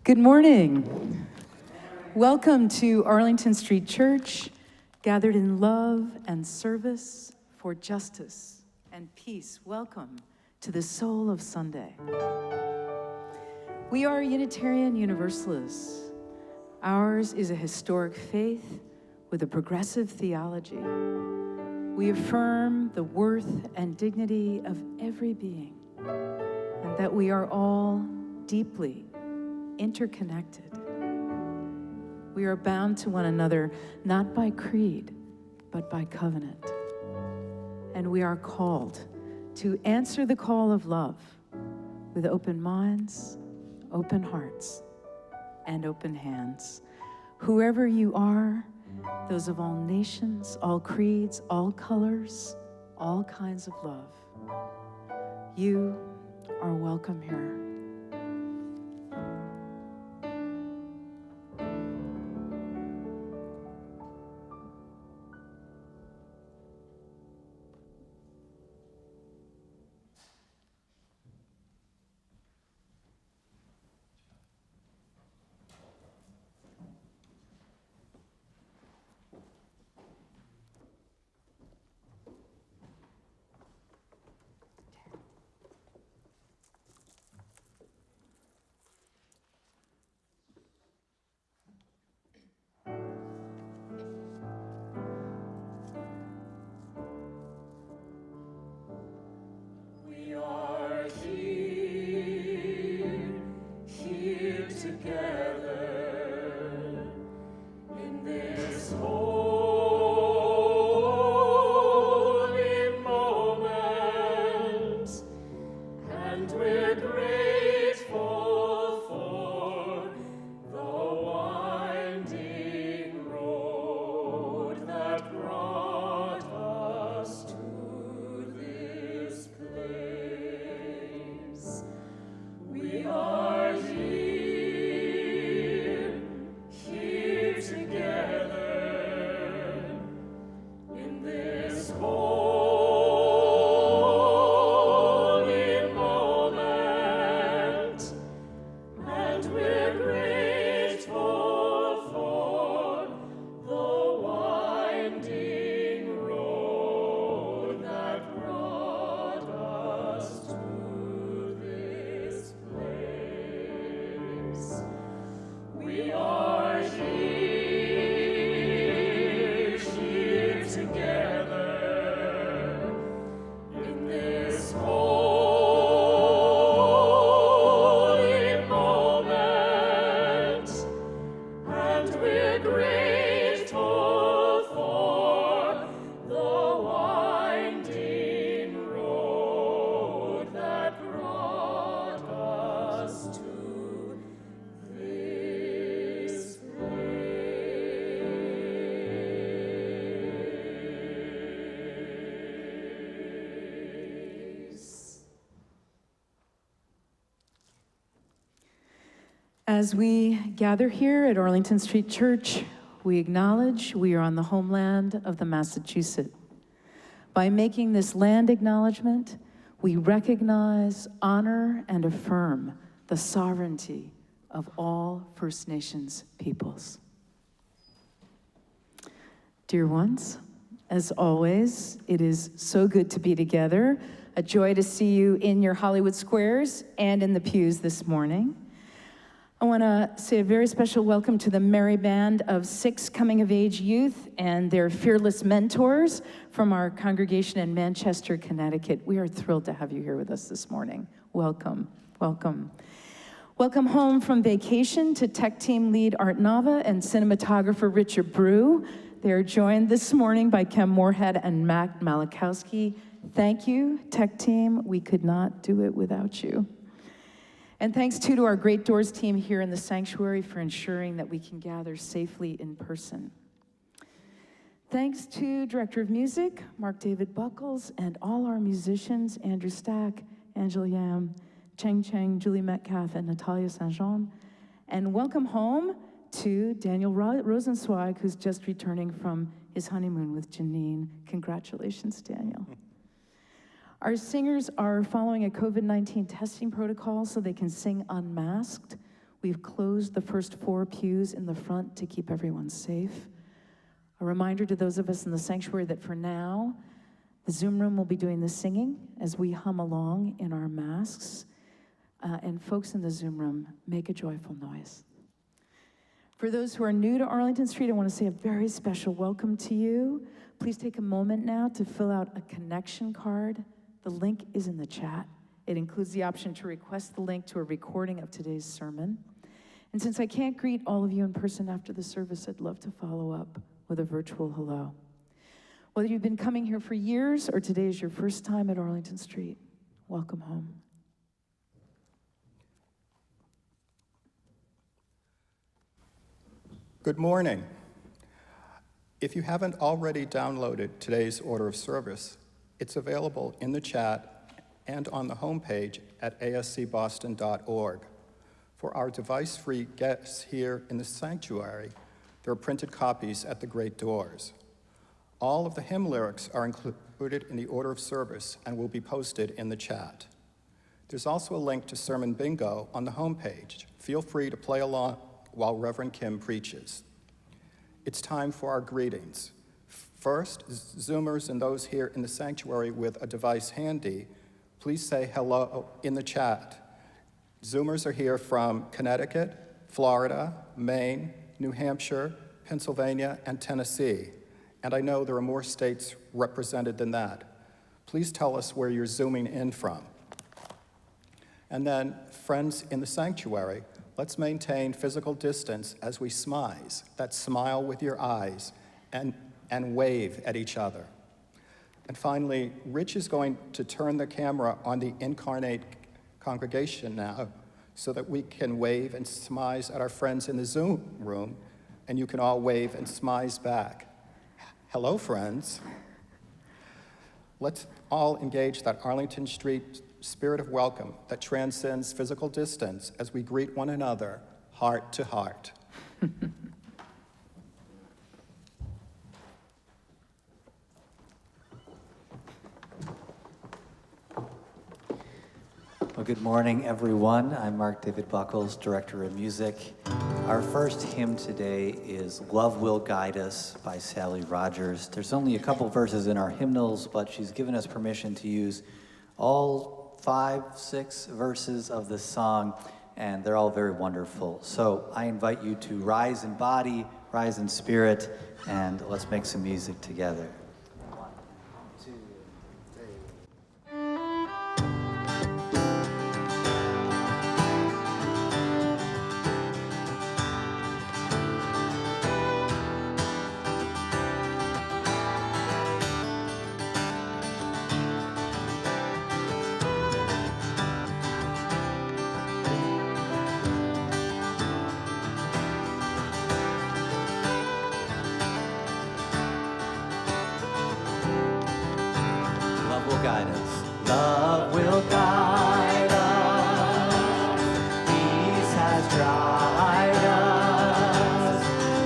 Good morning. Welcome to Arlington Street Church, gathered in love and service for justice and peace. Welcome to the Soul of Sunday. We are Unitarian Universalists. Ours is a historic faith with a progressive theology. We affirm the worth and dignity of every being, and that we are all deeply interconnected. We are bound to one another not by creed, but by covenant. And we are called to answer the call of love with open minds, open hearts, and open hands. Whoever you are, those of all nations, all creeds, all colors, all kinds of love, you are welcome here. As we gather here at Arlington Street Church, we acknowledge we are on the homeland of the Massachusetts. By making this land acknowledgement, we recognize, honor, and affirm the sovereignty of all First Nations peoples. Dear ones, as always, it is so good to be together. A joy to see you in your Hollywood squares and in the pews this morning. I want to say a very special welcome to the merry band of 6 coming-of-age youth and their fearless mentors from our congregation in Manchester, Connecticut. We are thrilled to have you here with us this morning. Welcome, welcome. Welcome home from vacation to tech team lead Art Nava and cinematographer Richard Brew. They are joined this morning by Kem Moorhead and Matt Malakowski. Thank you, tech team. We could not do it without you. And thanks, too, to our Great Doors team here in the sanctuary for ensuring that we can gather safely in person. Thanks to Director of Music, Mark David Buckles, and all our musicians, Andrew Stack, Angela Yam, Cheng Cheng, Julie Metcalf, and Natalia Saint-Jean. And welcome home to Daniel Rosenzweig, who's just returning from his honeymoon with Janine. Congratulations, Daniel. Our singers are following a COVID-19 testing protocol so they can sing unmasked. We've closed the first 4 pews in the front to keep everyone safe. A reminder to those of us in the sanctuary that for now, the Zoom room will be doing the singing as we hum along in our masks. And folks in the Zoom room, make a joyful noise. For those who are new to Arlington Street, I want to say a very special welcome to you. Please take a moment now to fill out a connection card. The link is in the chat. It includes the option to request the link to a recording of today's sermon. And since I can't greet all of you in person after the service, I'd love to follow up with a virtual hello. Whether you've been coming here for years or today is your first time at Arlington Street, welcome home. Good morning. If you haven't already downloaded today's order of service, it's available in the chat and on the homepage at ascboston.org. For our device-free guests here in the sanctuary, there are printed copies at the great doors. All of the hymn lyrics are included in the order of service and will be posted in the chat. There's also a link to Sermon Bingo on the homepage. Feel free to play along while Reverend Kim preaches. It's time for our greetings. First, Zoomers and those here in the sanctuary with a device handy, please say hello in the chat. Zoomers are here from Connecticut, Florida, Maine, New Hampshire, Pennsylvania, and Tennessee. And I know there are more states represented than that. Please tell us where you're Zooming in from. And then, friends in the sanctuary, let's maintain physical distance as we smize, that smile with your eyes, and wave at each other. And finally, Rich is going to turn the camera on the incarnate congregation now so that we can wave and smize at our friends in the Zoom room, and you can all wave and smize back. Hello, friends. Let's all engage that Arlington Street spirit of welcome that transcends physical distance as we greet one another heart to heart. Well, good morning, everyone. I'm Mark David Buckles, Director of Music. Our first hymn today is Love Will Guide Us by Sally Rogers. There's only a couple verses in our hymnals, but she's given us permission to use all 5, 6 verses of the song, and they're all very wonderful. So I invite you to rise in body, rise in spirit, and let's make some music together. Guide us. Love will guide us. Peace has dried us.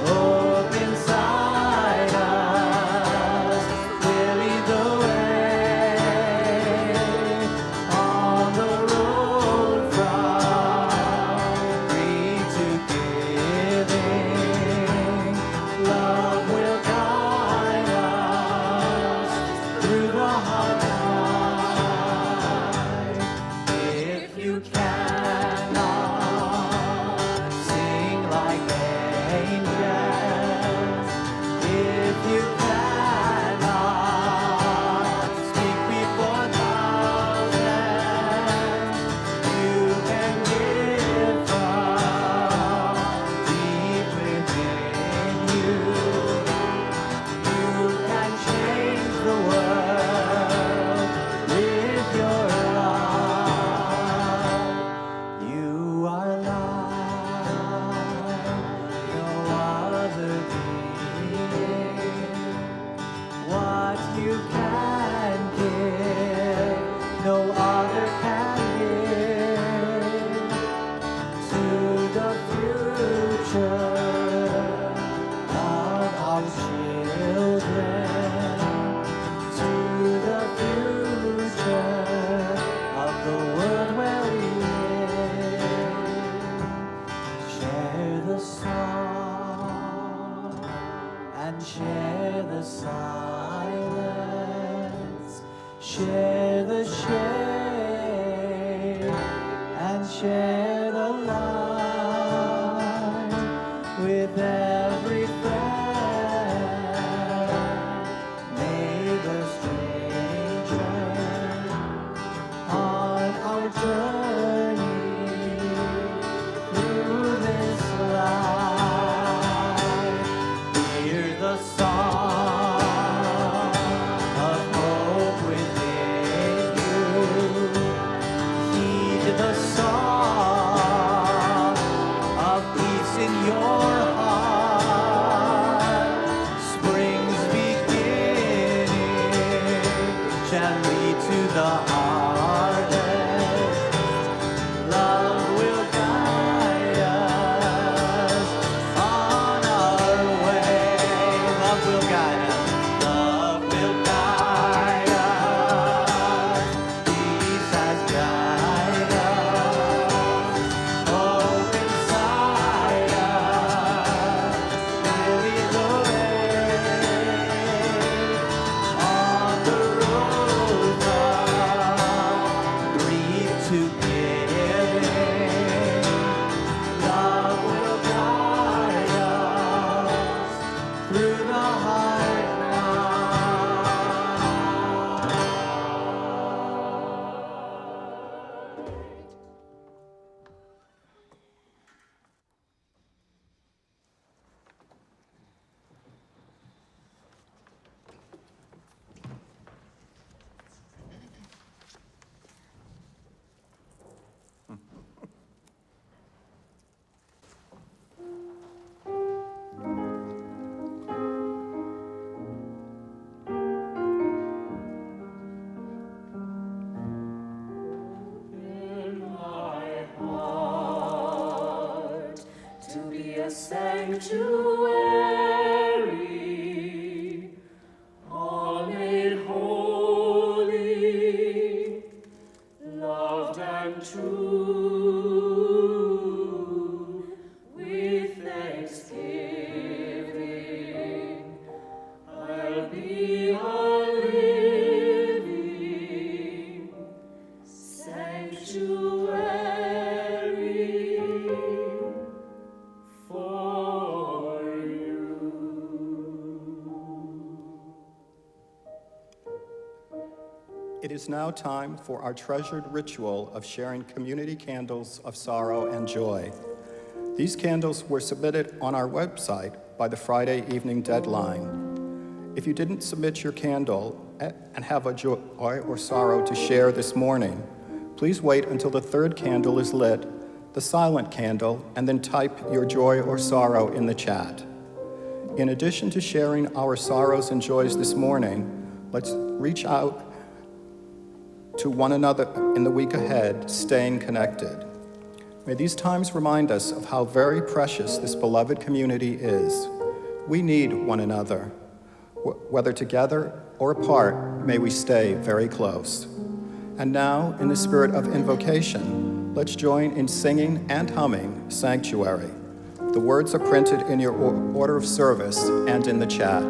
Hope inside us will lead the way on the road from greed to giving. Love will guide us through the hard times. and share the silence, share the shade, and share the light with every friend, neighbor, stranger, on our journey through this life. Hear the song of hope within you. Heed the song of peace in your heart. Spring's beginning shall lead to the harvest. Love will guide us on our way. Love will guide us. Love will guide us. Peace has guided us. Hope inside us will lead the way on the road from grief to giving. Love will guide us through the hard In my heart to be a sanctuary, all made holy, loved and true, with thanksgiving, I'll be a living sanctuary for you. It is now time for our treasured ritual of sharing community candles of sorrow and joy. These candles were submitted on our website by the Friday evening deadline. If you didn't submit your candle and have a joy or sorrow to share this morning, please wait until the third candle is lit, the silent candle, and then type your joy or sorrow in the chat. In addition to sharing our sorrows and joys this morning, let's reach out to one another in the week ahead, staying connected. May these times remind us of how very precious this beloved community is. We need one another. Whether together or apart, may we stay very close. And now, in the spirit of invocation, let's join in singing and humming Sanctuary. The words are printed in your order of service and in the chat.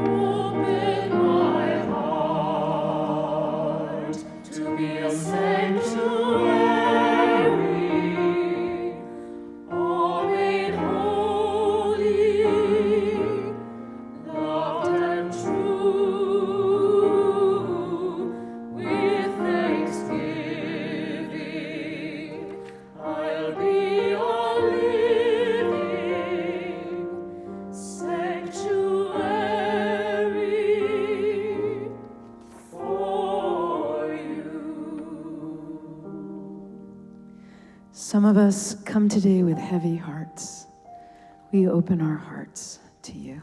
Open my heart to be a sanctuary, all made holy, loved and true, with thanksgiving, I'll be a living sanctuary for you. Some of us come today with heavy hearts. We open our hearts to you.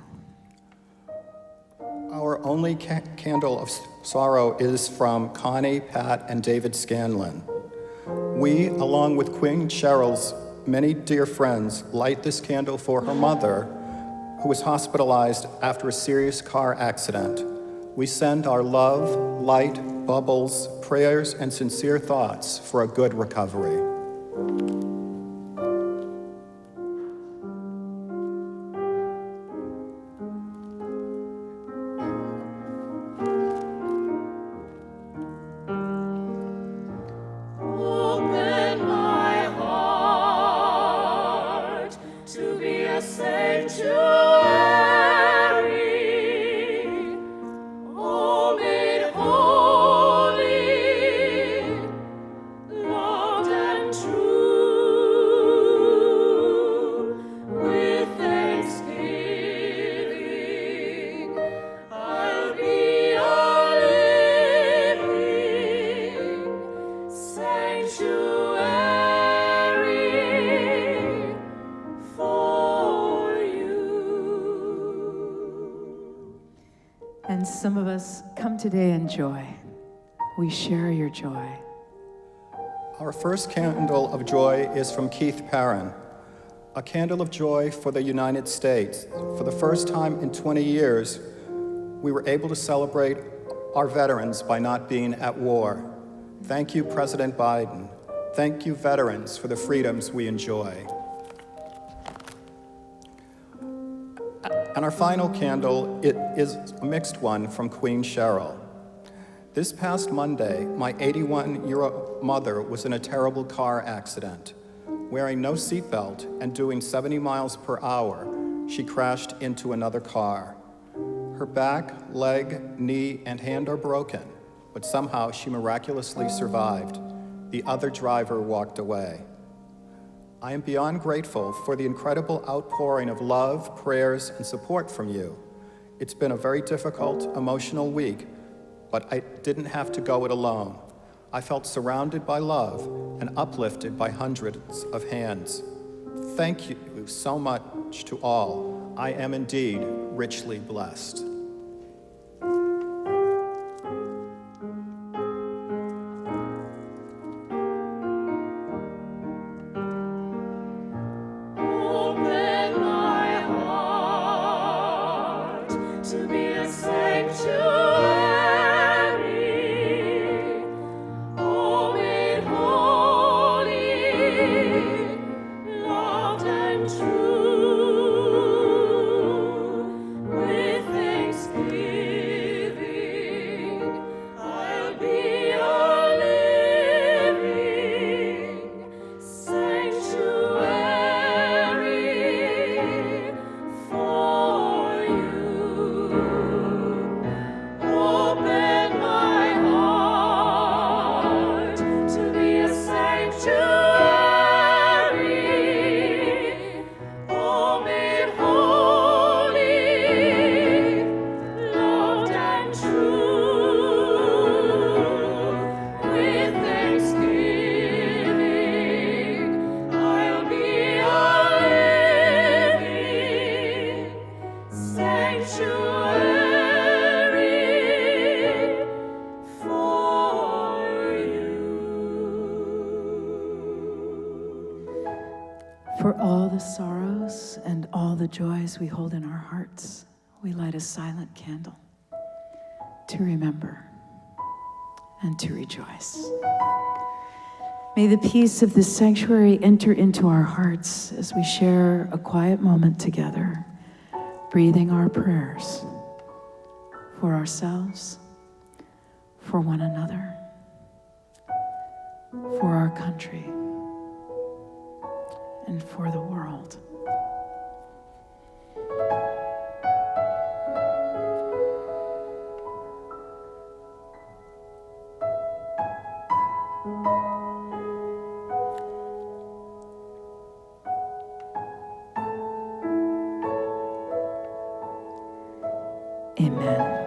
Our only candle of sorrow is from Connie, Pat, and David Scanlon. We, along with Queen Cheryl's many dear friends, light this candle for her mother, who was hospitalized after a serious car accident. We send our love, light, bubbles, prayers, and sincere thoughts for a good recovery. sanctuary for you. And some of us come today in joy. We share your joy. Our first candle of joy is from Keith Perrin, a candle of joy for the United States. For the first time in 20 years, we were able to celebrate our veterans by not being at war. Thank you, President Biden. Thank you, veterans, for the freedoms we enjoy. And our final candle, it is a mixed one from Queen Cheryl. This past Monday, my 81-year-old mother was in a terrible car accident. Wearing no seatbelt and doing 70 miles per hour, she crashed into another car. Her back, leg, knee, and hand are broken, but somehow she miraculously survived. The other driver walked away. I am beyond grateful for the incredible outpouring of love, prayers, and support from you. It's been a very difficult, emotional week, but I didn't have to go it alone. I felt surrounded by love and uplifted by hundreds of hands. Thank you so much to all. I am indeed richly blessed. Open my heart to be a sanctuary, oh, made holy, loved and true. With thanksgiving, I'll be a living sanctuary for you. Open my heart to be a sanctuary, oh, made holy, loved and true. With thanksgiving, I'll be a living sanctuary for you. For all the sorrows and all the joys we hold in our hearts, we light a silent candle to remember and to rejoice. May the peace of this sanctuary enter into our hearts as we share a quiet moment together, breathing our prayers for ourselves, for one another, for our country, and for the world. Amen.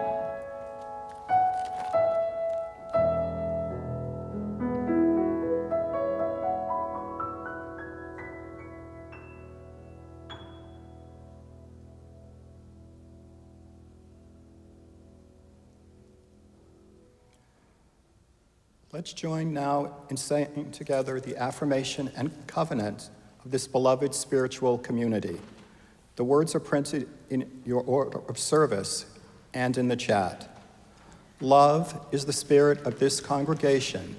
Let's join now in saying together the affirmation and covenant of this beloved spiritual community. The words are printed in your order of service and in the chat. Love is the spirit of this congregation,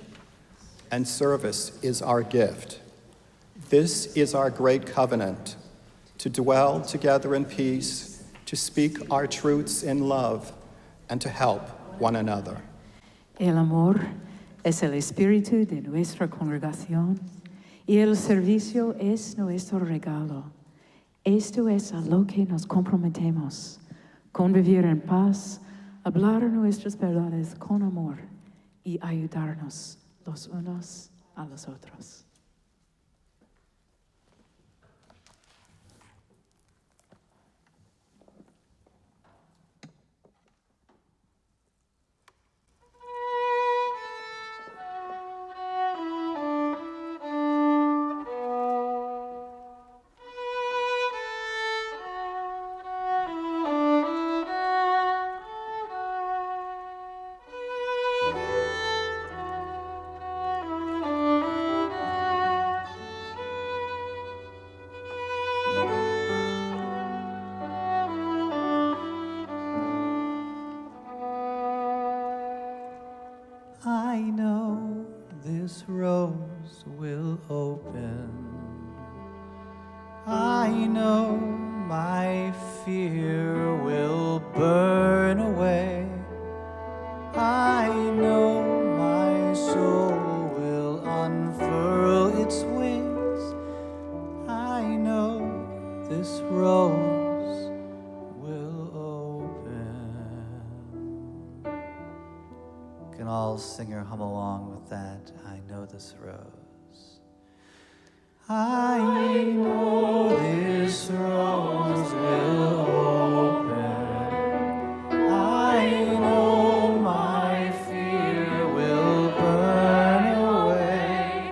and service is our gift. This is our great covenant, to dwell together in peace, to speak our truths in love, and to help one another. El amor es el espíritu de nuestra congregación y el servicio es nuestro regalo. Esto es a lo que nos comprometemos, convivir en paz, hablar nuestras verdades con amor y ayudarnos los unos a los otros. will open. I know my fear will burn away. I know my soul will unfurl its wings. I know this rose will open. Can all sing or hum along with that? I know this rose. I know this rose will open. I know my fear will burn away.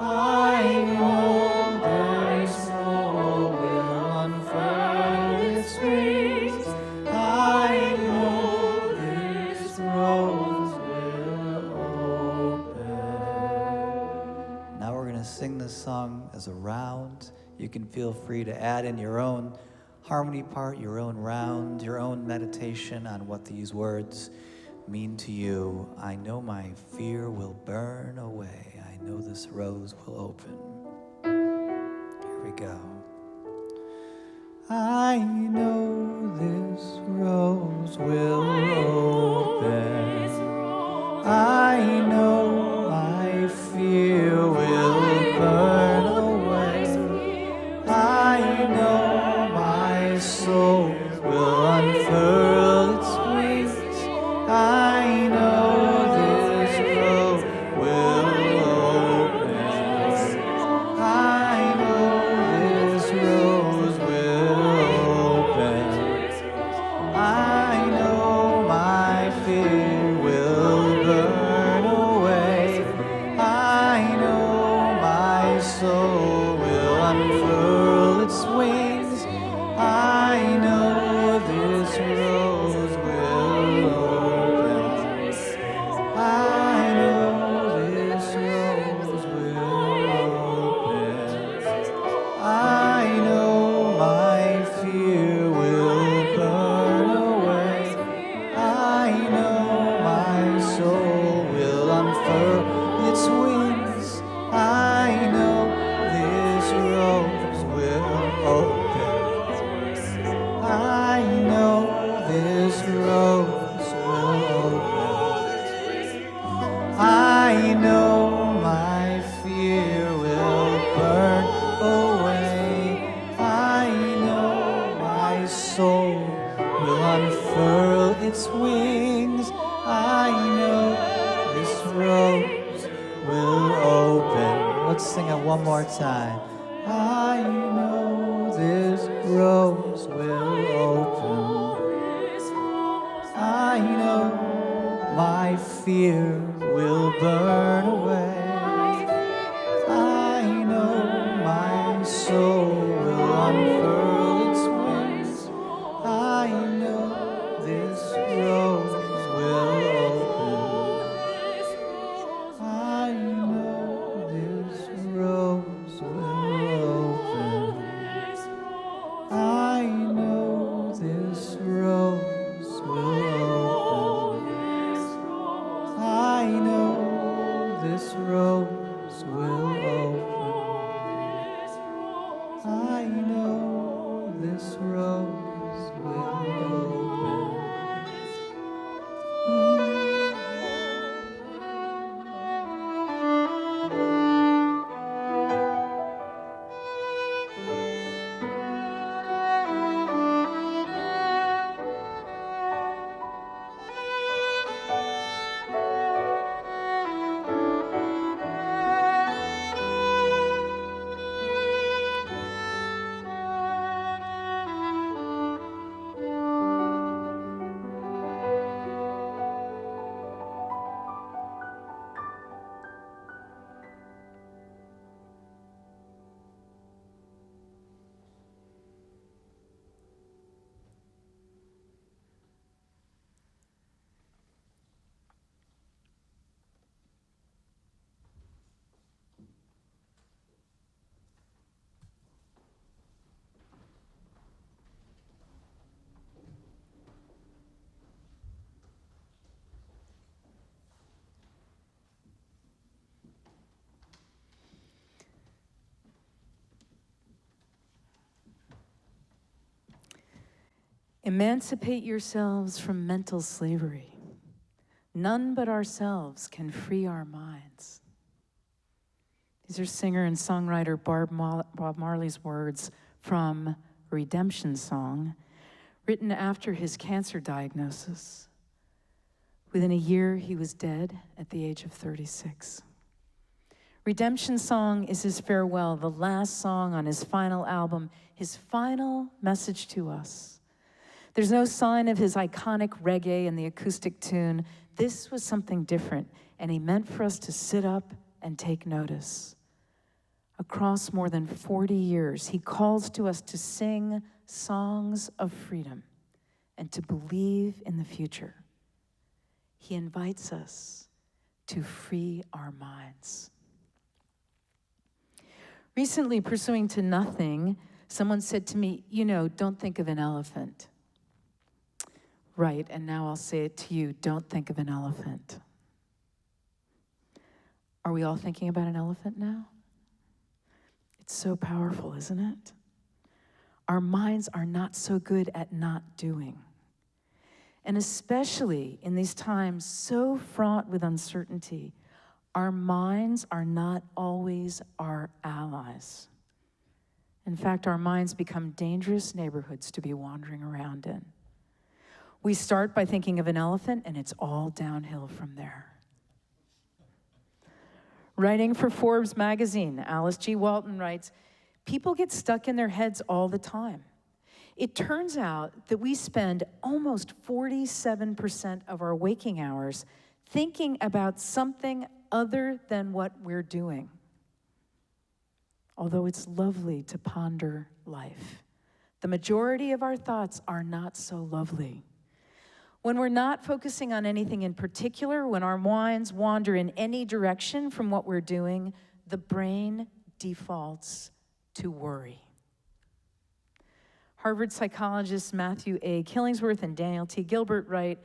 I know my soul will unfurl its wings. I know this rose will open. Now we're going to sing this song as a round. You can feel free to add in your own harmony part, your own round, your own meditation on what these words mean to you. I know my fear will burn away. I know this rose will open. Here we go. I know this rose will open. I know my fear will burn away. I know my soul will unfurl its wings. I know this rose will open. I know this rose will open. I know my fear will burn away. I know my soul will unfurl its wings. I know this rose will open. I know this rose will open. I know my fear will burn away. I know my soul will unfurl its wings. I know this rose will open. I know this rose will open. I know my fear will burn away. I know my soul will unfurl its wings. I know this rose will open. Let's sing it one more time. I know this rose will open. I know my fear will burn away. I know my soul will unfurl its wings. I know this rose will open. I know this rose will open. I know this rose will open. I know this Emancipate yourselves from mental slavery. None but ourselves can free our minds. These are singer and songwriter Bob Marley's words from Redemption Song, written after his cancer diagnosis. Within a year, he was dead at the age of 36. Redemption Song is his farewell, the last song on his final album, his final message to us. There's no sign of his iconic reggae and the acoustic tune. This was something different, and he meant for us to sit up and take notice. Across more than 40 years, he calls to us to sing songs of freedom and to believe in the future. He invites us to free our minds. Recently, pursuing to nothing, someone said to me, don't think of an elephant. Right, and now I'll say it to you, don't think of an elephant. Are we all thinking about an elephant now? It's so powerful, isn't it? Our minds are not so good at not doing. And especially in these times so fraught with uncertainty, our minds are not always our allies. In fact, our minds become dangerous neighborhoods to be wandering around in. We start by thinking of an elephant, and it's all downhill from there. Writing for Forbes magazine, Alice G. Walton writes, people get stuck in their heads all the time. It turns out that we spend almost 47% of our waking hours thinking about something other than what we're doing. Although it's lovely to ponder life, the majority of our thoughts are not so lovely. When we're not focusing on anything in particular, when our minds wander in any direction from what we're doing, the brain defaults to worry. Harvard psychologists Matthew A. Killingsworth and Daniel T. Gilbert write,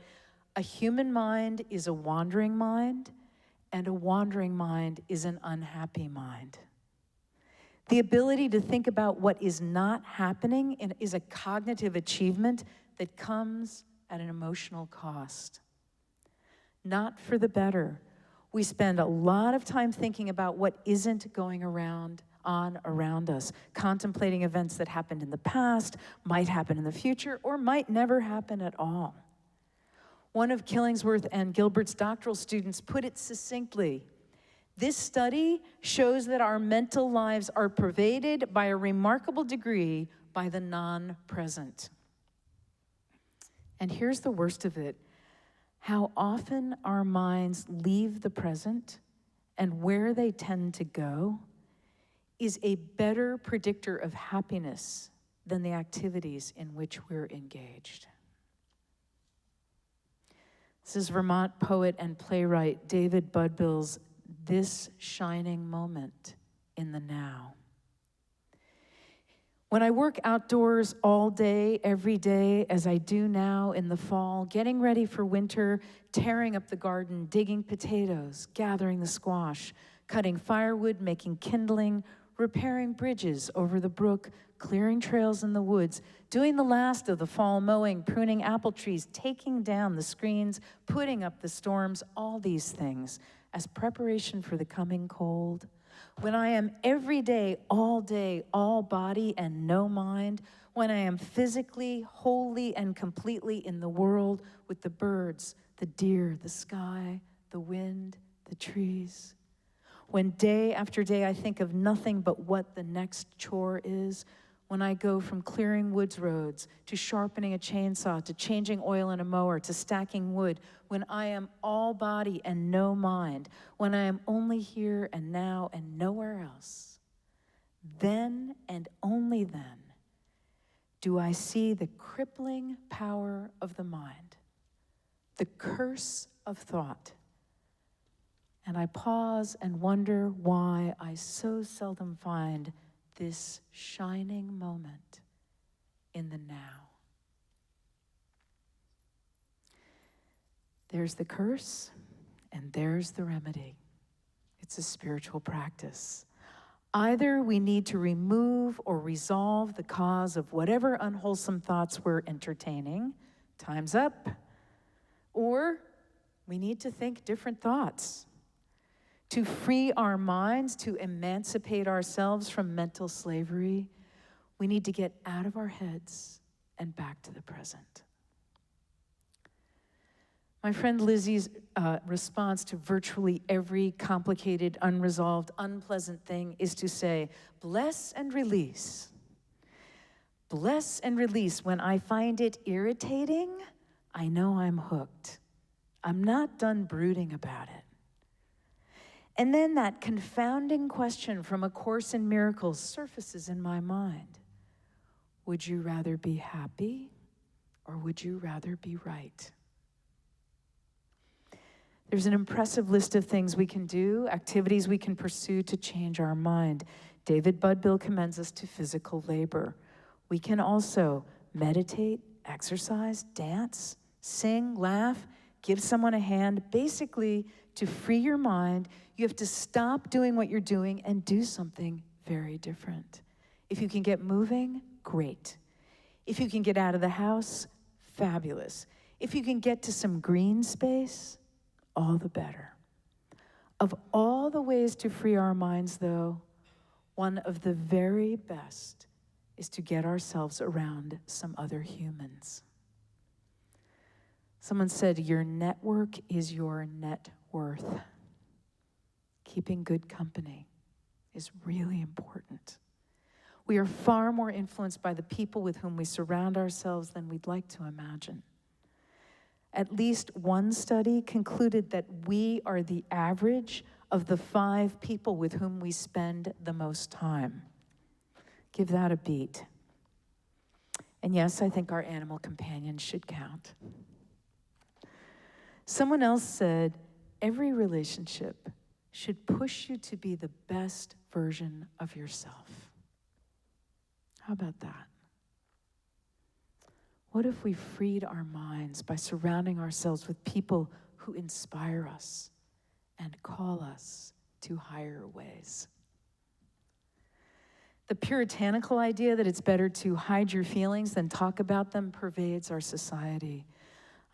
a human mind is a wandering mind, and a wandering mind is an unhappy mind. The ability to think about what is not happening is a cognitive achievement that comes at an emotional cost. Not for the better. We spend a lot of time thinking about what isn't going around us, contemplating events that happened in the past, might happen in the future, or might never happen at all. One of Killingsworth and Gilbert's doctoral students put it succinctly. This study shows that our mental lives are pervaded by a remarkable degree by the non-present. And here's the worst of it. How often our minds leave the present and where they tend to go is a better predictor of happiness than the activities in which we're engaged. This is Vermont poet and playwright David Budbill's This Shining Moment in the Now. When I work outdoors all day, every day, as I do now in the fall, getting ready for winter, tearing up the garden, digging potatoes, gathering the squash, cutting firewood, making kindling, repairing bridges over the brook, clearing trails in the woods, doing the last of the fall mowing, pruning apple trees, taking down the screens, putting up the storms, all these things as preparation for the coming cold. When I am every day, all body and no mind, when I am physically, wholly, and completely in the world with the birds, the deer, the sky, the wind, the trees. When day after day I think of nothing but what the next chore is, when I go from clearing woods roads to sharpening a chainsaw to changing oil in a mower to stacking wood, when I am all body and no mind, when I am only here and now and nowhere else, then and only then do I see the crippling power of the mind, the curse of thought. And I pause and wonder why I so seldom find this shining moment in the now. There's the curse, and there's the remedy. It's a spiritual practice. Either we need to remove or resolve the cause of whatever unwholesome thoughts we're entertaining, time's up, or we need to think different thoughts. To free our minds, to emancipate ourselves from mental slavery, we need to get out of our heads and back to the present. My friend Lizzie's response to virtually every complicated, unresolved, unpleasant thing is to say, bless and release. Bless and release. When I find it irritating, I know I'm hooked. I'm not done brooding about it. And then that confounding question from A Course in Miracles surfaces in my mind. Would you rather be happy or would you rather be right? There's an impressive list of things we can do, activities we can pursue to change our mind. David Budbill commends us to physical labor. We can also meditate, exercise, dance, sing, laugh, give someone a hand. Basically, to free your mind, you have to stop doing what you're doing and do something very different. If you can get moving, great. If you can get out of the house, fabulous. If you can get to some green space, all the better. Of all the ways to free our minds, though, one of the very best is to get ourselves around some other humans. Someone said, your network is your net worth. Keeping good company is really important. We are far more influenced by the people with whom we surround ourselves than we'd like to imagine. At least one study concluded that we are the average of the 5 people with whom we spend the most time. Give that a beat. And yes, I think our animal companions should count. Someone else said, every relationship should push you to be the best version of yourself. How about that? What if we freed our minds by surrounding ourselves with people who inspire us and call us to higher ways? The puritanical idea that it's better to hide your feelings than talk about them pervades our society.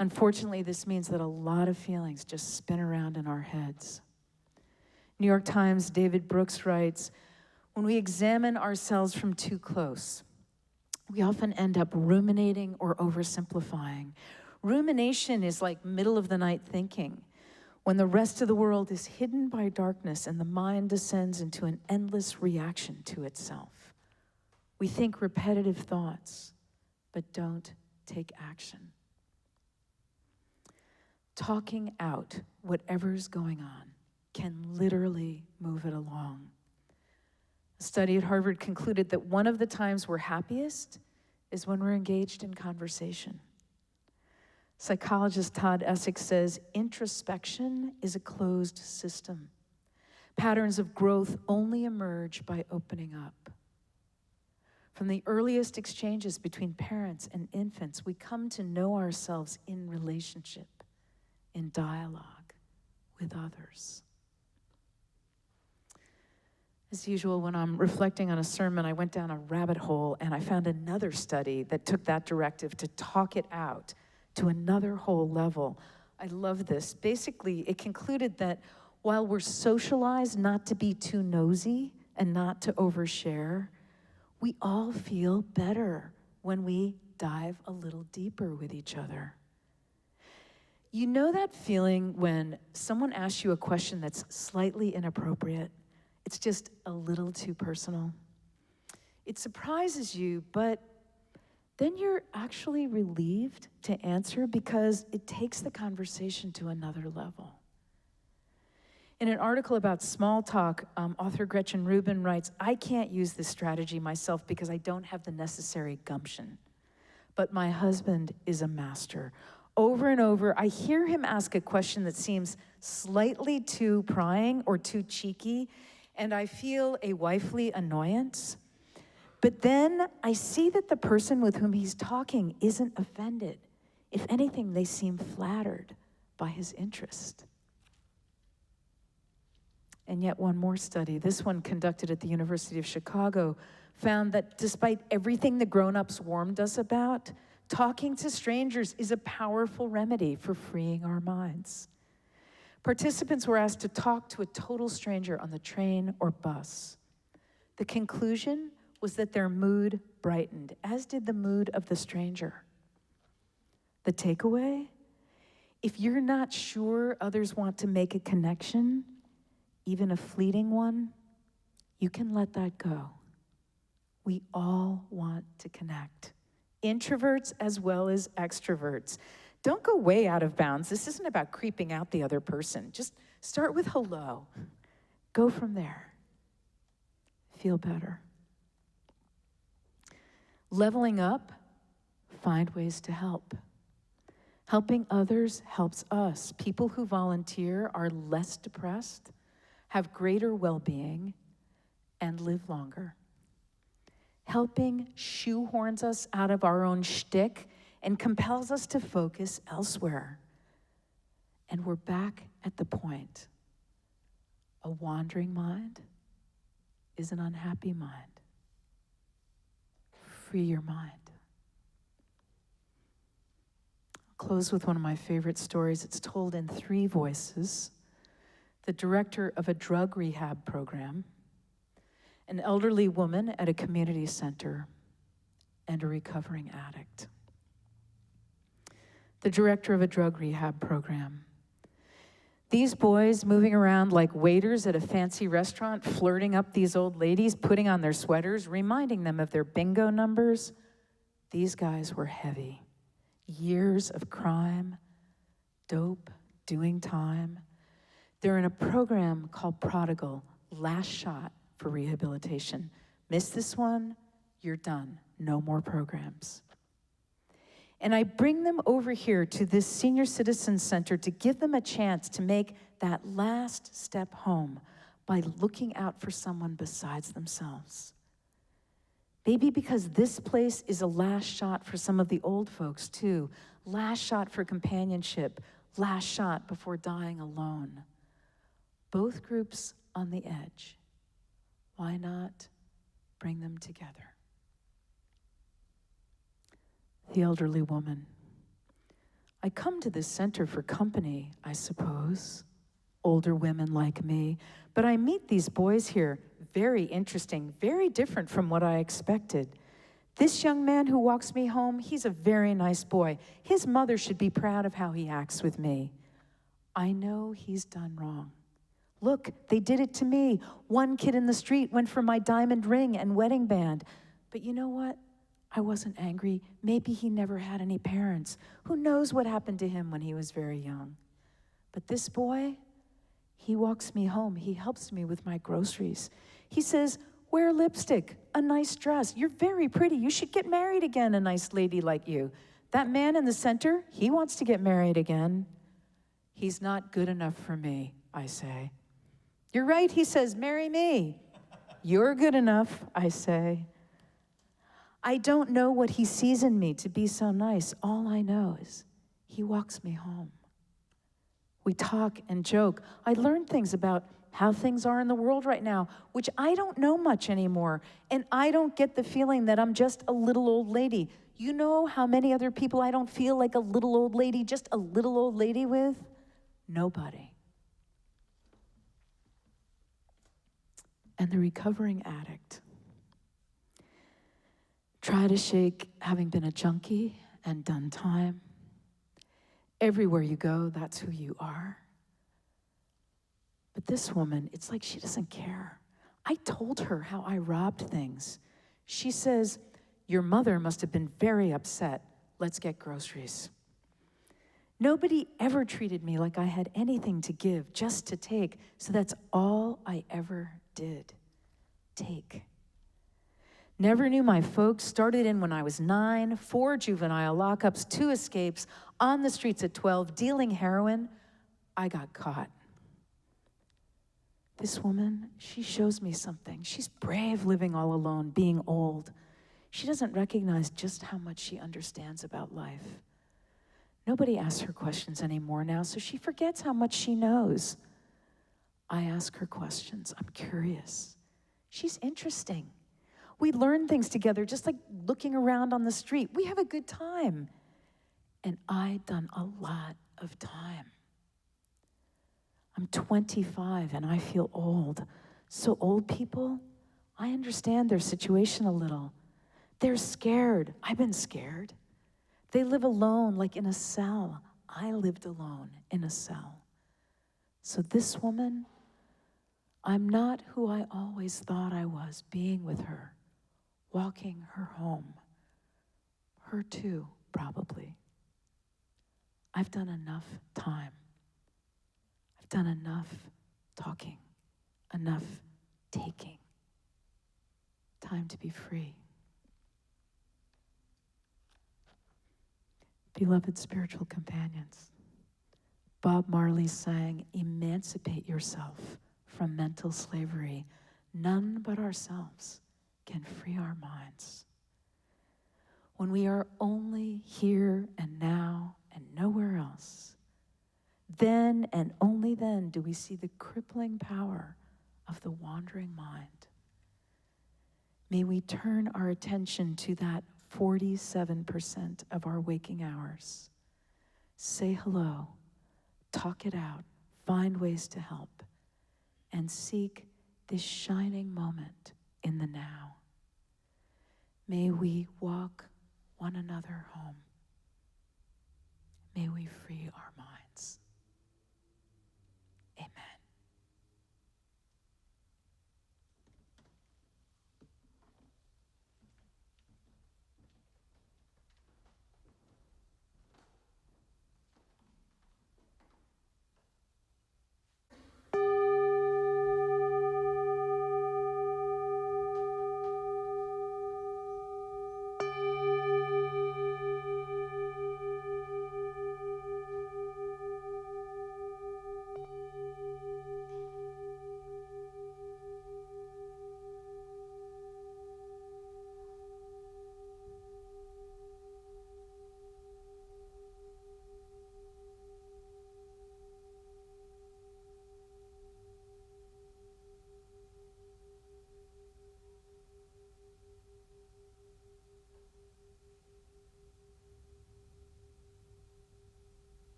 Unfortunately, this means that a lot of feelings just spin around in our heads. New York Times' David Brooks writes, when we examine ourselves from too close, we often end up ruminating or oversimplifying. Rumination is like middle of the night thinking, when the rest of the world is hidden by darkness and the mind descends into an endless reaction to itself. We think repetitive thoughts, but don't take action. Talking out whatever's going on can literally move it along. A study at Harvard concluded that one of the times we're happiest is when we're engaged in conversation. Psychologist Todd Essex says, introspection is a closed system. Patterns of growth only emerge by opening up. From the earliest exchanges between parents and infants, we come to know ourselves in relationship, in dialogue with others. As usual, when I'm reflecting on a sermon, I went down a rabbit hole and I found another study that took that directive to talk it out to another whole level. I love this. Basically, it concluded that while we're socialized not to be too nosy and not to overshare, we all feel better when we dive a little deeper with each other. You know that feeling when someone asks you a question that's slightly inappropriate? It's just a little too personal. It surprises you, but then you're actually relieved to answer because it takes the conversation to another level. In an article about small talk, author Gretchen Rubin writes, I can't use this strategy myself because I don't have the necessary gumption. But my husband is a master. Over and over, I hear him ask a question that seems slightly too prying or too cheeky, and I feel a wifely annoyance. But then I see that the person with whom he's talking isn't offended. If anything, they seem flattered by his interest. And yet one more study, this one conducted at the University of Chicago, found that despite everything the grown-ups warned us about, talking to strangers is a powerful remedy for freeing our minds. Participants were asked to talk to a total stranger on the train or bus. The conclusion was that their mood brightened, as did the mood of the stranger. The takeaway? If you're not sure others want to make a connection, even a fleeting one, you can let that go. We all want to connect, introverts as well as extroverts. Don't go way out of bounds. This isn't about creeping out the other person. Just start with hello. Go from there. Feel better. Leveling up, find ways to help. Helping others helps us. People who volunteer are less depressed, have greater well-being, and live longer. Helping shoehorns us out of our own shtick and compels us to focus elsewhere. And we're back at the point. A wandering mind is an unhappy mind. Free your mind. I'll close with one of my favorite stories. It's told in 3 voices. The director of a drug rehab program, an elderly woman at a community center, and a recovering addict. The director of a drug rehab program. These boys moving around like waiters at a fancy restaurant, flirting up these old ladies, putting on their sweaters, reminding them of their bingo numbers. These guys were heavy. Years of crime, dope, doing time. They're in a program called Prodigal, Last Shot for Rehabilitation. Miss this one, you're done. No more programs. And I bring them over here to this senior citizen center to give them a chance to make that last step home by looking out for someone besides themselves. Maybe because this place is a last shot for some of the old folks too. Last shot for companionship. Last shot before dying alone. Both groups on the edge. Why not bring them together? The elderly woman. I come to this center for company, I suppose. Older women like me. But I meet these boys here. Very interesting, very different from what I expected. This young man who walks me home, he's a very nice boy. His mother should be proud of how he acts with me. I know he's done wrong. Look, they did it to me. One kid in the street went for my diamond ring and wedding band. But you know what? I wasn't angry. Maybe he never had any parents. Who knows what happened to him when he was very young? But this boy, he walks me home. He helps me with my groceries. He says, wear lipstick, a nice dress. You're very pretty. You should get married again, a nice lady like you. That man in the center, he wants to get married again. He's not good enough for me, I say. You're right, he says, marry me. You're good enough, I say. I don't know what he sees in me to be so nice. All I know is he walks me home. We talk and joke. I learn things about how things are in the world right now, which I don't know much anymore. And I don't get the feeling that I'm just a little old lady. You know how many other people I don't feel like a little old lady, just a little old lady with? Nobody. And the recovering addict. Try to shake having been a junkie and done time. Everywhere you go, that's who you are. But this woman, it's like she doesn't care. I told her how I robbed things. She says, your mother must have been very upset. Let's get groceries. Nobody ever treated me like I had anything to give, just to take. So that's all I ever did. Take. Never knew my folks. Started in when I was 9, 4 juvenile lockups, 2 escapes, on the streets at 12, dealing heroin. I got caught. This woman, she shows me something. She's brave living all alone, being old. She doesn't recognize just how much she understands about life. Nobody asks her questions anymore now, so she forgets how much she knows. I ask her questions. I'm curious. She's interesting. We learn things together, just like looking around on the street. We have a good time. And I've done a lot of time. I'm 25 and I feel old. So old people, I understand their situation a little. They're scared. I've been scared. They live alone, like in a cell. I lived alone in a cell. So this woman, I'm not who I always thought I was, being with her, walking her home. Her too, probably. I've done enough time. I've done enough talking, enough taking. Time to be free. Beloved spiritual companions, Bob Marley sang, "Emancipate yourself from mental slavery. None but ourselves can free our minds." When we are only here and now and nowhere else, then and only then do we see the crippling power of the wandering mind. May we turn our attention to that 47% of our waking hours. Say hello, talk it out, find ways to help, and seek this shining moment in the now. May we walk one another home. May we free our minds. Amen.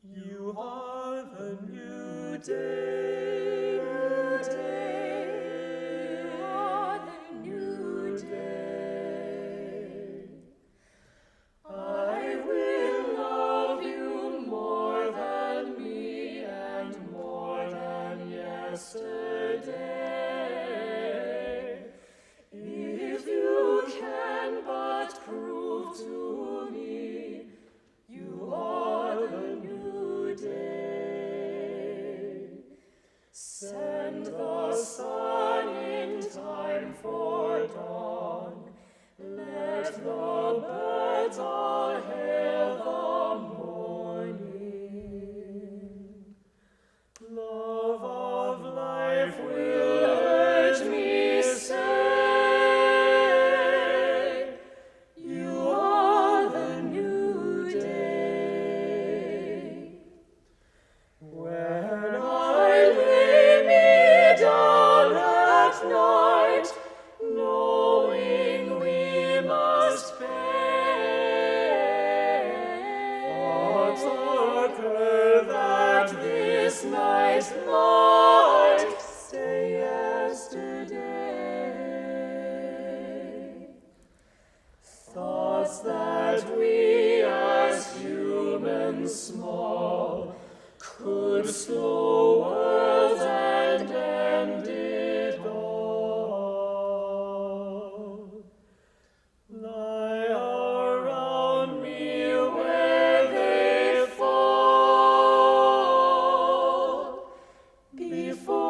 You are the new day, new day. You are the new day. I will love you more than me and more than yesterday. If you can but prove to me you are the new day. Send the sun in time for dawn. Let the birds all hail the morning. Love of life will urge me say, you are the new day. When I lay me down at night, knowing we must pay, thoughts occur that this night might stay yesterday. Thoughts that we as humans small could slow worlds and end it all. Lie around me where they fall. Before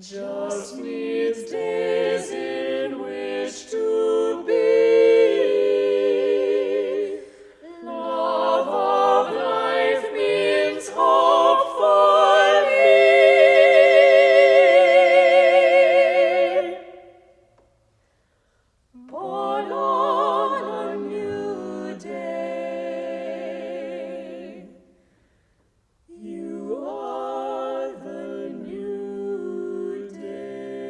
just needs days in which to be. Love of life means hope for me. Born on a new day, you are the new day.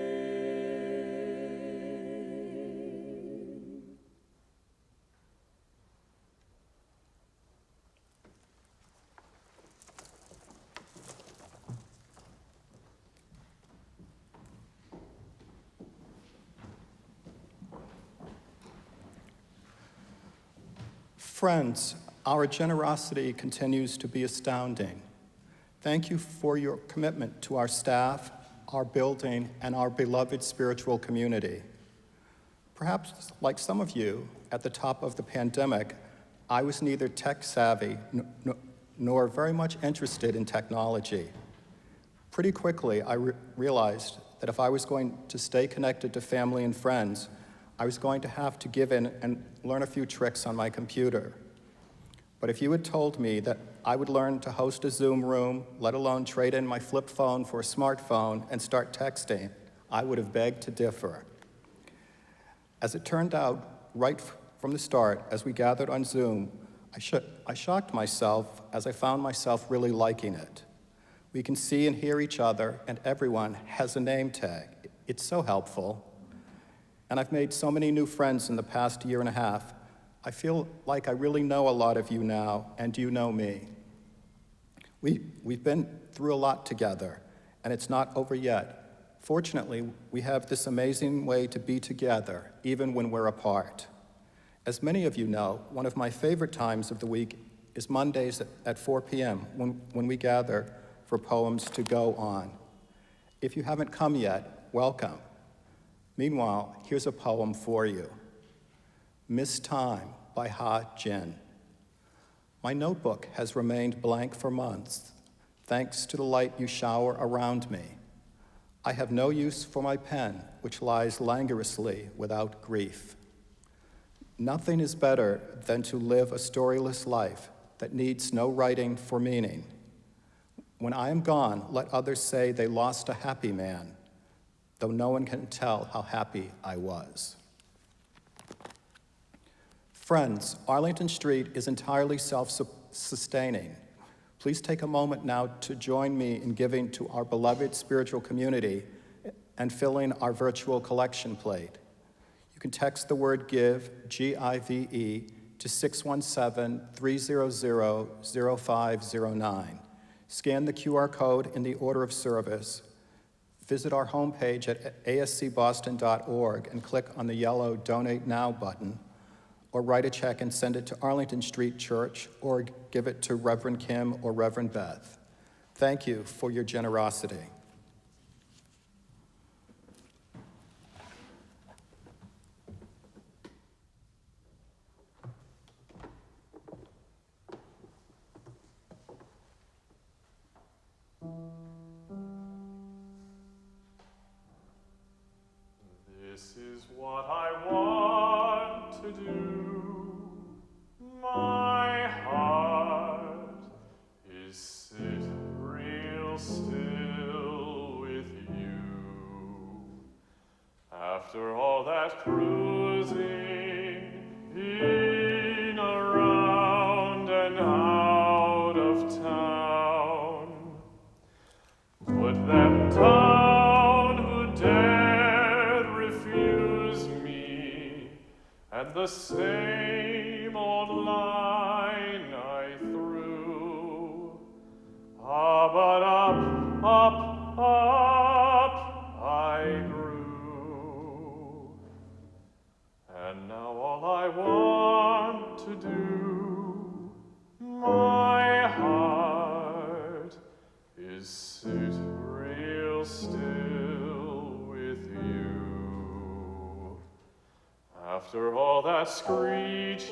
Friends, our generosity continues to be astounding. Thank you for your commitment to our staff, our building, and our beloved spiritual community. Perhaps, like some of you, at the top of the pandemic, I was neither tech savvy nor very much interested in technology. Pretty quickly, I realized that if I was going to stay connected to family and friends, I was going to have to give in and learn a few tricks on my computer. But if you had told me that I would learn to host a Zoom room, let alone trade in my flip phone for a smartphone and start texting, I would have begged to differ. As it turned out, right from the start, as we gathered on Zoom, I shocked myself as I found myself really liking it. We can see and hear each other, and everyone has a name tag. It's so helpful. And I've made so many new friends in the past year and a half. I feel like I really know a lot of you now, and you know me. We've been through a lot together, and it's not over yet. Fortunately, we have this amazing way to be together, even when we're apart. As many of you know, one of my favorite times of the week is Mondays at 4 p.m. when we gather for Poems to Go On. If you haven't come yet, welcome. Meanwhile, here's a poem for you. Miss Time by Ha Jin. My notebook has remained blank for months, thanks to the light you shower around me. I have no use for my pen, which lies languorously without grief. Nothing is better than to live a storyless life that needs no writing for meaning. When I am gone, let others say they lost a happy man, though no one can tell how happy I was. Friends, Arlington Street is entirely self-sustaining. Please take a moment now to join me in giving to our beloved spiritual community and filling our virtual collection plate. You can text the word GIVE, G-I-V-E, to 617-300-0509. Scan the QR code in the order of service. Visit our homepage at ascboston.org and click on the yellow Donate Now button, or write a check and send it to Arlington Street Church, or give it to Reverend Kim or Reverend Beth. Thank you for your generosity. This is what I want to do. My heart is sit real still with you. After all that cruising in, around, and out of town, put them down who dared refuse me, and the same old line I threw. Ah, but up, up, up I grew. And now all I want to do, my heart, is sit real still with you. After all that screeching,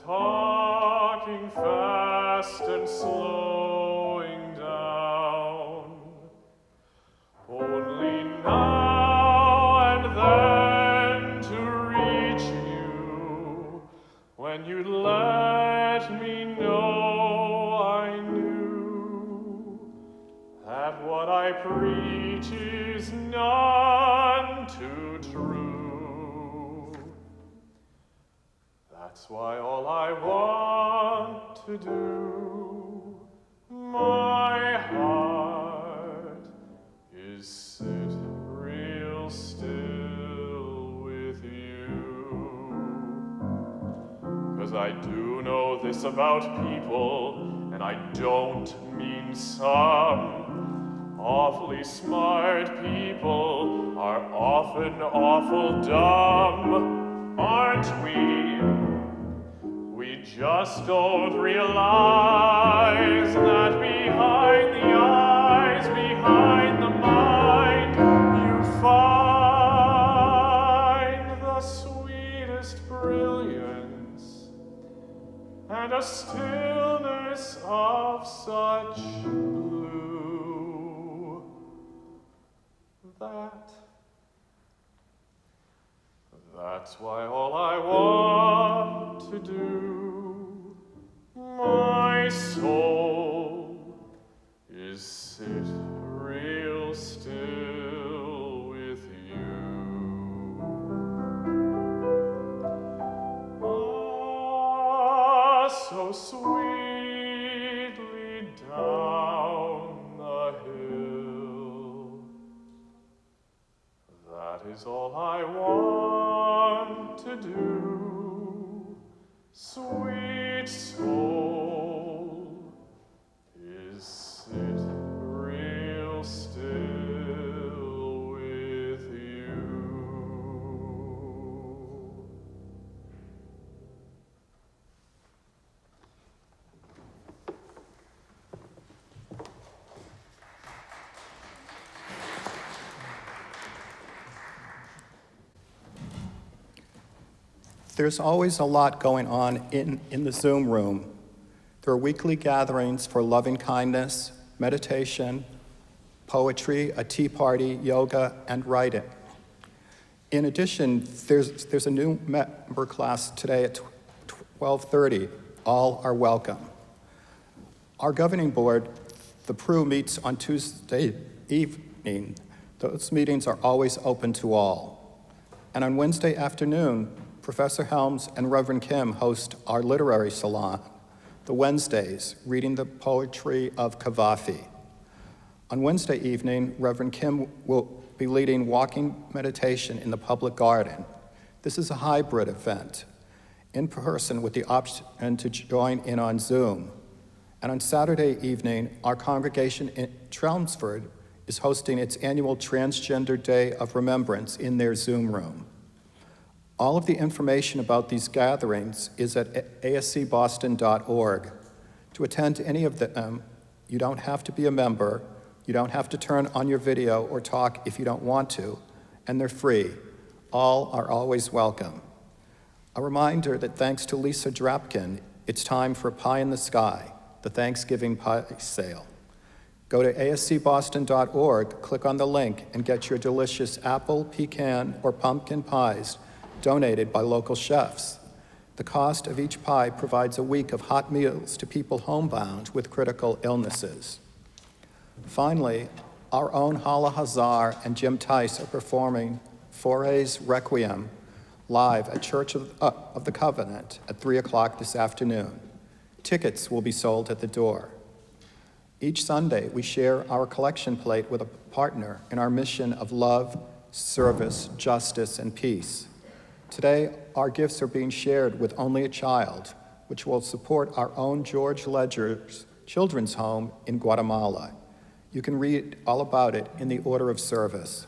talking fast and slowing down, what I preach is none too true. That's why all I want to do, my heart, is sit real still with you. 'Cause I do know this about people, and I don't mean some. Awfully smart people are often awful dumb, aren't we? We just don't realize that behind the eyes, behind the mind, you find the sweetest brilliance and a stillness of such blue that's why all I want to do, my soul, is sit real still with you. Ah, so sweetly down the hill. That is all I want to do, sweet soul, is sit real still with you. There's always a lot going on in the Zoom room. There are weekly gatherings for loving kindness, meditation, poetry, a tea party, yoga, and writing. In addition, there's a new member class today at 12:30. All are welcome. Our governing board, the PRU, meets on Tuesday evening. Those meetings are always open to all. And on Wednesday afternoon, Professor Helms and Reverend Kim host our literary salon, the Wednesdays, reading the poetry of Kavafi. On Wednesday evening, Reverend Kim will be leading walking meditation in the public garden. This is a hybrid event, in person with the option to join in on Zoom. And on Saturday evening, our congregation in Chelmsford is hosting its annual Transgender Day of Remembrance in their Zoom room. All of the information about these gatherings is at ascboston.org. To attend any of them, you don't have to be a member, you don't have to turn on your video or talk if you don't want to, and they're free. All are always welcome. A reminder that thanks to Lisa Drapkin, it's time for Pie in the Sky, the Thanksgiving pie sale. Go to ascboston.org, click on the link, and get your delicious apple, pecan, or pumpkin pies donated by local chefs. The cost of each pie provides a week of hot meals to people homebound with critical illnesses. Finally, our own Hala Hazar and Jim Tice are performing Fauré's Requiem live at Church of the Covenant at 3 o'clock this afternoon. Tickets will be sold at the door. Each Sunday, we share our collection plate with a partner in our mission of love, service, justice, and peace. Today, our gifts are being shared with Only a Child, which will support our own George Ledger's children's home in Guatemala. You can read all about it in the order of service.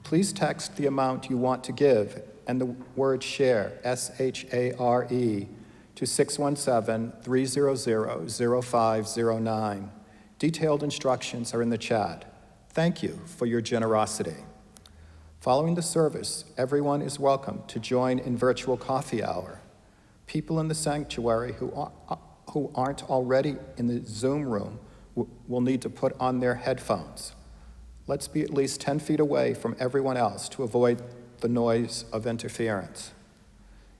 Please text the amount you want to give and the word SHARE, S-H-A-R-E, to 617-300-0509. Detailed instructions are in the chat. Thank you for your generosity. Following the service, everyone is welcome to join in virtual coffee hour. People in the sanctuary who aren't already in the Zoom room will need to put on their headphones. Let's be at least 10 feet away from everyone else to avoid the noise of interference.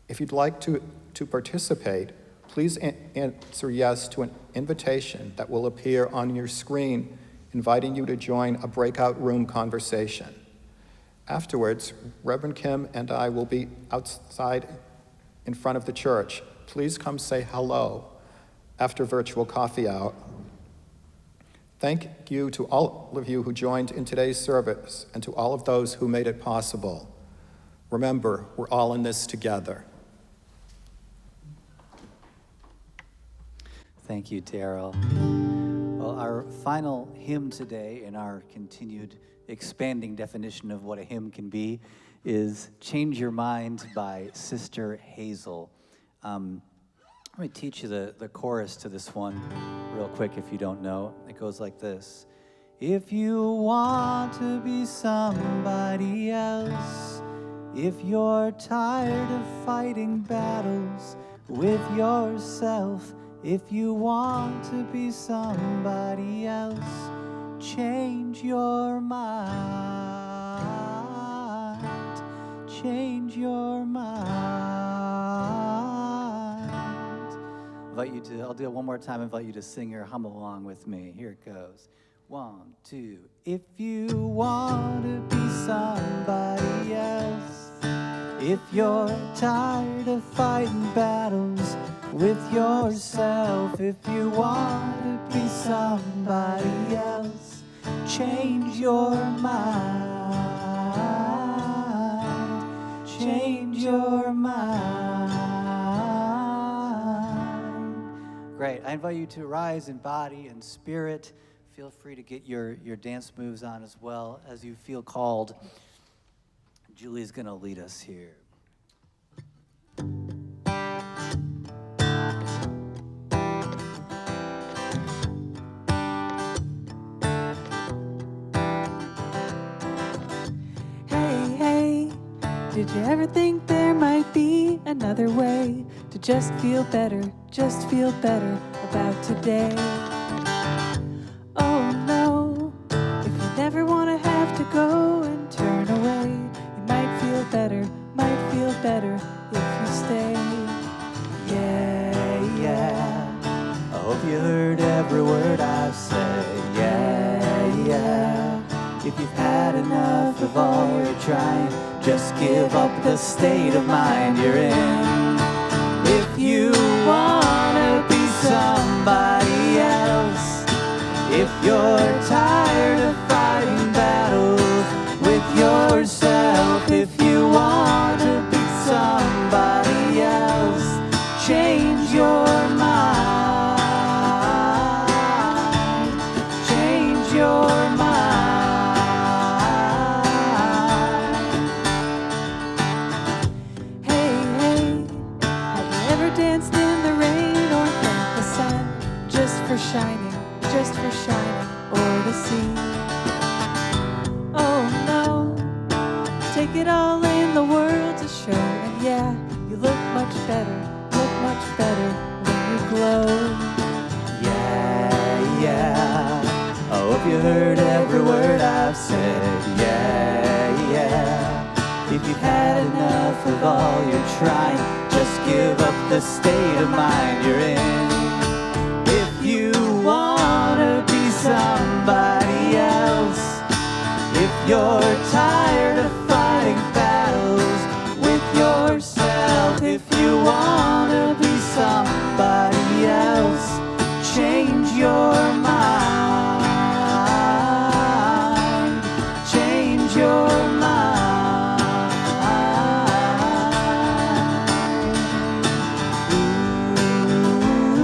If you'd like to participate, please answer yes to an invitation that will appear on your screen in inviting you to join a breakout room conversation. Afterwards, Reverend Kim and I will be outside in front of the church. Please come say hello after virtual coffee hour. Thank you to all of you who joined in today's service and to all of those who made it possible. Remember, we're all in this together. Thank you, Daryl. Well, our final hymn today in our continued expanding definition of what a hymn can be is Change Your Mind by Sister Hazel. Let me teach you the chorus to this one real quick if you don't know. It goes like this. If you want to be somebody else, if you're tired of fighting battles with yourself, if you want to be somebody else, change your mind. Change your mind. I'll do it one more time, invite you to sing or hum along with me. Here it goes. 1, 2. If you want to be somebody else, if you're tired of fighting battles with yourself, if you want to be somebody else, change your mind. Change your mind. Great. I invite you to rise in body and spirit. Feel free to get your dance moves on as well as you feel called. Julie's going to lead us here. Hey, did you ever think there might be another way to just feel better about today? Oh no, if you never want to have to go and turn away, you might feel better if you stay. Yeah, I hope you heard every word I've said. Yeah, if you've had enough of all you're trying, just give up the state of mind you're in. If you wanna be somebody else, if you're tired of fighting battles with yourself, if you want to be somebody else, change your mind. Change your mind. Hey, have you ever danced in the rain or thanked the sun just for shining o'er the sea? Oh no, take it all in the world to show, and yeah, you look much better when you glow. Yeah, I hope you heard every word I've said. Yeah, if you've had enough of all you're trying, just give up the state of mind you're in. If you wanna be somebody else, if you're tired of fighting battles with yourself, if you wanna be somebody else, change your mind. Change your mind. Ooh.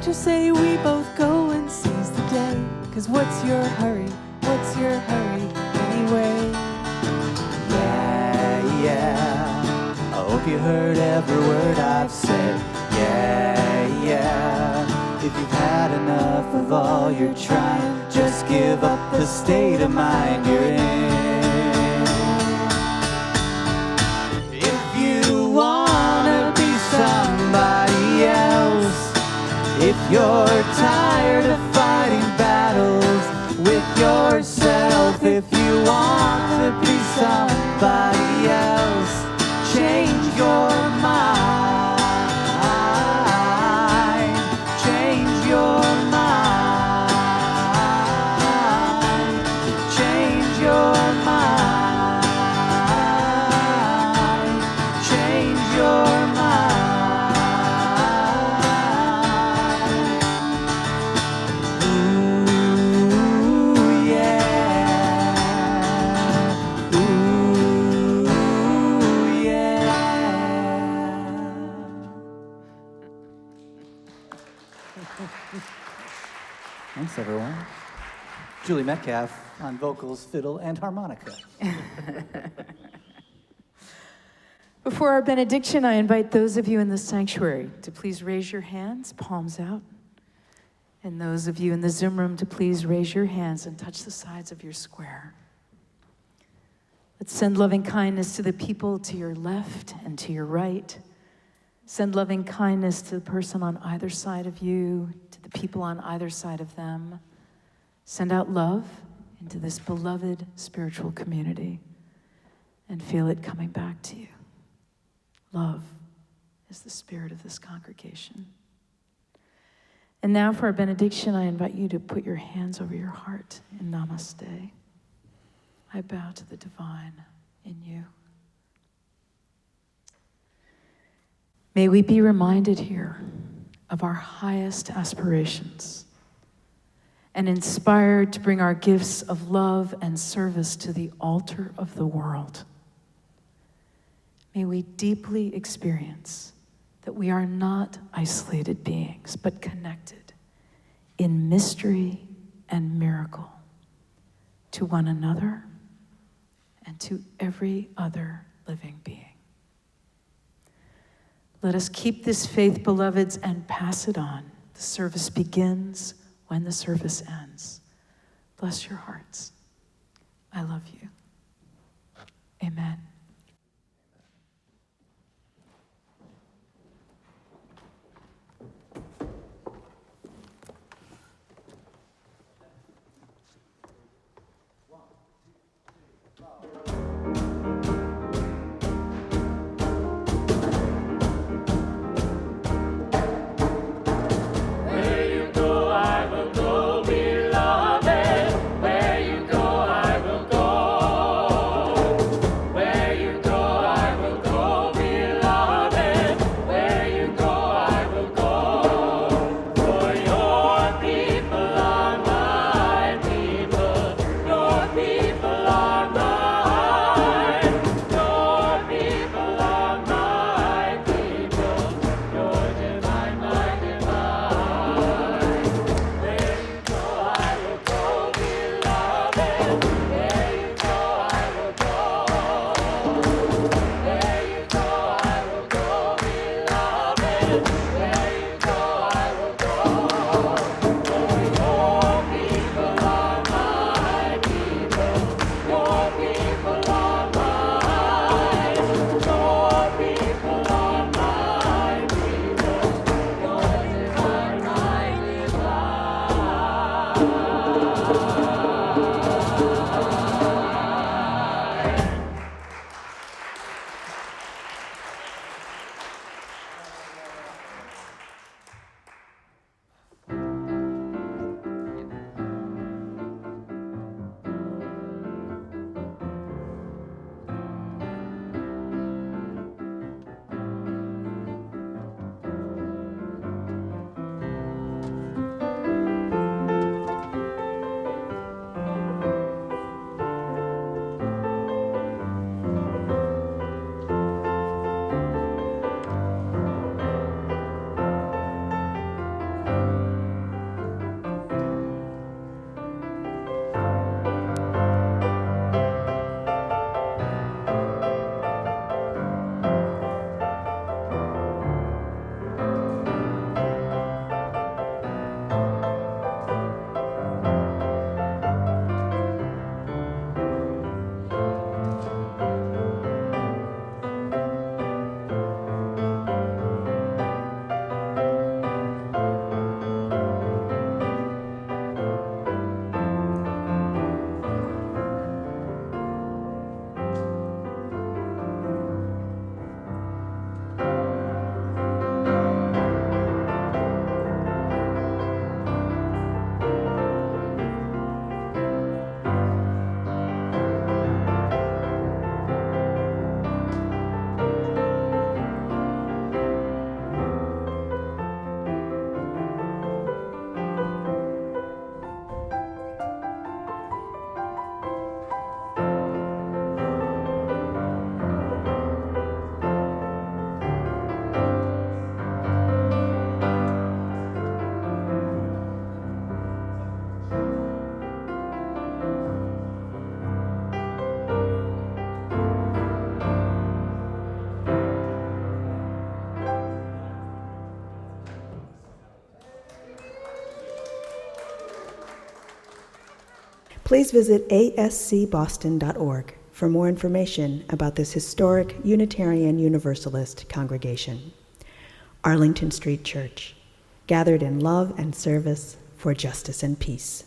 don't you say we both go and seize the day? 'Cause what's your hurry? What's your hurry anyway? Yeah. I hope you heard every word I've said. Yeah. If you've had enough of all you're trying, just give up the state of mind you're in. If you wanna be somebody else, if you're tired of fighting battles with yourself, if you want to be somebody else, change your mind. Change your mind. Change your mind. Change your mind. Ooh, yeah. Ooh, yeah. Thanks, everyone. Julie Metcalf on vocals, fiddle, and harmonica. Before our benediction, I invite those of you in the sanctuary to please raise your hands, palms out. And those of you in the Zoom room to please raise your hands and touch the sides of your square. Let's send loving kindness to the people to your left and to your right. Send loving kindness to the person on either side of you, to the people on either side of them. Send out love into this beloved spiritual community and feel it coming back to you. Love is the spirit of this congregation. And now for our benediction, I invite you to put your hands over your heart in namaste. I bow to the divine in you. May we be reminded here of our highest aspirations and inspired to bring our gifts of love and service to the altar of the world. May we deeply experience that we are not isolated beings, but connected in mystery and miracle to one another and to every other living being. Let us keep this faith, beloveds, and pass it on. The service begins when the service ends. Bless your hearts. I love you. Amen. Where you go, I will go, beloved. Where you go, I will go. please visit ascboston.org for more information about this historic Unitarian Universalist congregation. Arlington Street Church, gathered in love and service for justice and peace.